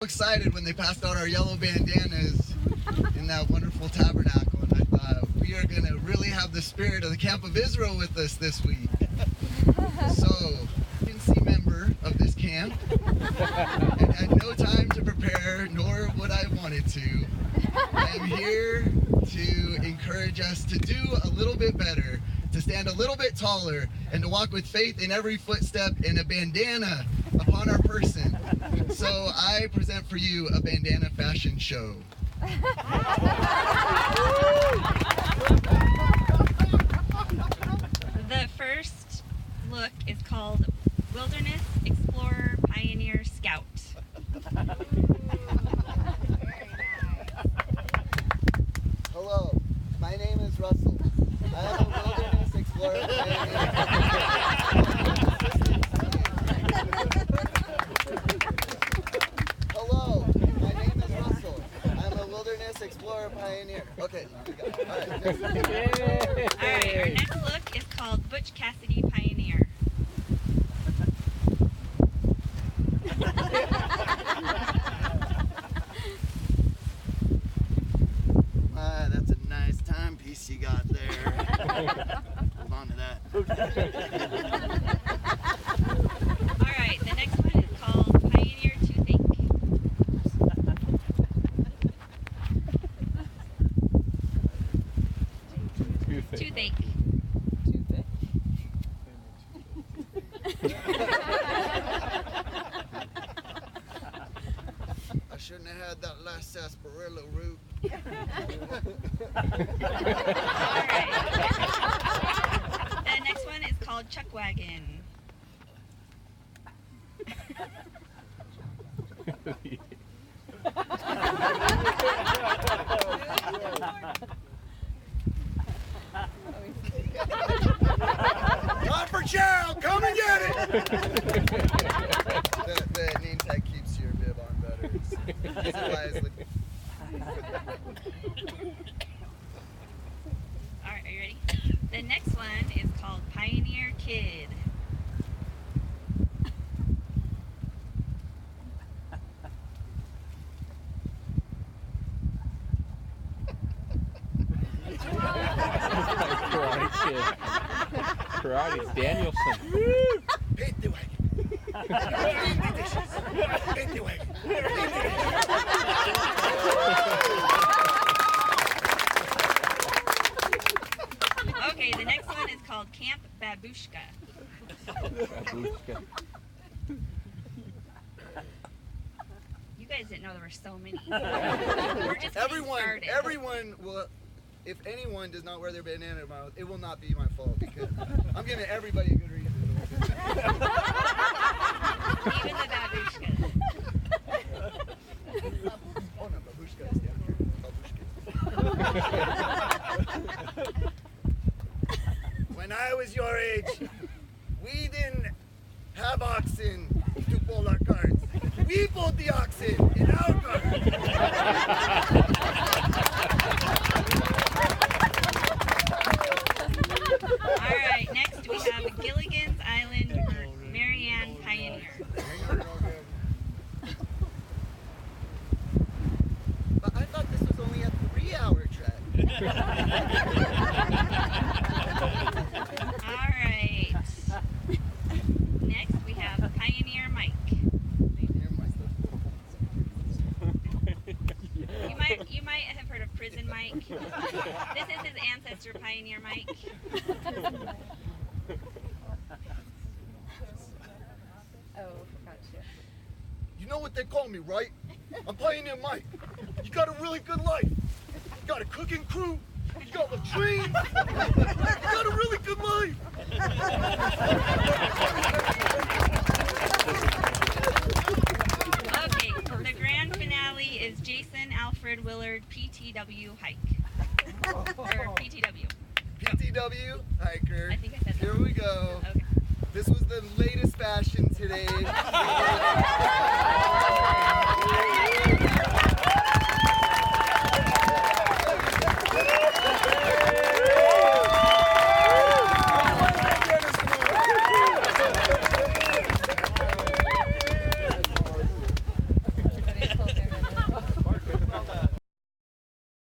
Excited when they passed out our yellow bandanas in that wonderful tabernacle, and I thought we are going to really have the spirit of the Camp of Israel with us this week. So, agency member of this camp, and had no time to prepare, nor would I wanted to. I am here to encourage us to do a little bit better, to stand a little bit taller, and to walk with faith in every footstep and a bandana upon our person. So I present for you a bandana fashion show. The first look is called Wilderness Explorer Pioneer Scout. Hello, my name is Russell. I am a Wilderness Explorer Pioneer. Hello, my name is Russell. I'm a Wilderness Explorer Pioneer. Okay, we got it. All right. Alright, our next look is called Butch Cassidy Pioneer. That's a nice timepiece you got there. Hold on to that. Alright, the next one is called Pioneer Toothache. Toothache. I shouldn't have had that last sarsaparilla root. Alright. The next one is called Chuck Wagon. Time for chow! Come and get it! the name tag keeps your bib on better. Use it wisely. Alright, are you ready? The next one is called Pioneer Kid. Karate Danielson. Paint the wagon. Clean the dishes. Paint the wagon. Okay, the next one is called Camp Babushka. Babushka. You guys didn't know there were so many. We're just getting started. Everyone will. If anyone does not wear their bandana in their mouth, it will not be my fault because I'm giving everybody a good reason. Even the babushkas. Oh no, babushka is down here. Babushkas. When I was your age, we didn't have oxen to pull our carts. We pulled the oxen in our cart. Alright, next we have Gilligan's Island Marianne Pioneer. But I thought this was only a 3-hour trek. Alright. Next we have Pioneer Mike. You might have heard of Prison Mike. This is his ancestor, Pioneer Mike. You know what they call me, right? I'm Pioneer Mike. You got a really good life. You got a cooking crew. You got latrines. You got a really good life. Okay, the grand finale is Jason Alfred Willard PTW hike. Or PTW. PTW hiker. I think I said that. Here we go. Okay. This was the latest fashion today. It's called